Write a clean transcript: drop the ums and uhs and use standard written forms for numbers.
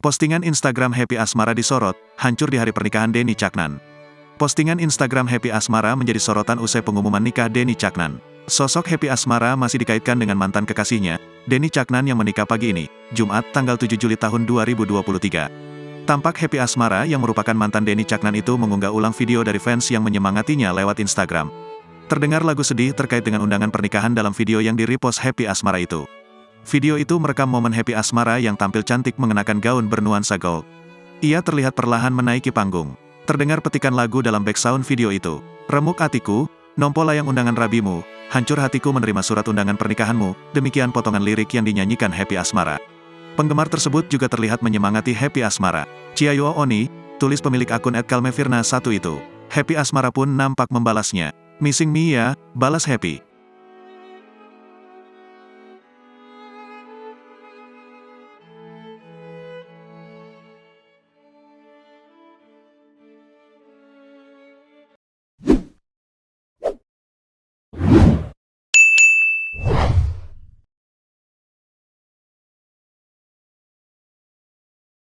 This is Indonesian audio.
Postingan Instagram Happy Asmara disorot, hancur di hari pernikahan Denny Caknan. Postingan Instagram Happy Asmara menjadi sorotan usai pengumuman nikah Denny Caknan. Sosok Happy Asmara masih dikaitkan dengan mantan kekasihnya, Denny Caknan yang menikah pagi ini, Jumat tanggal 7 Juli tahun 2023. Tampak Happy Asmara yang merupakan mantan Denny Caknan itu mengunggah ulang video dari fans yang menyemangatinya lewat Instagram. Terdengar lagu sedih terkait dengan undangan pernikahan dalam video yang di-repost Happy Asmara itu. Video itu merekam momen Happy Asmara yang tampil cantik mengenakan gaun bernuansa gold. Ia terlihat perlahan menaiki panggung. Terdengar petikan lagu dalam background video itu. Remuk hatiku, nompo layang undangan rabimu, hancur hatiku menerima surat undangan pernikahanmu, demikian potongan lirik yang dinyanyikan Happy Asmara. Penggemar tersebut juga terlihat menyemangati Happy Asmara. Ciayo Oni, tulis pemilik akun @kalmefirna1 itu. Happy Asmara pun nampak membalasnya. Missing me ya, balas Happy.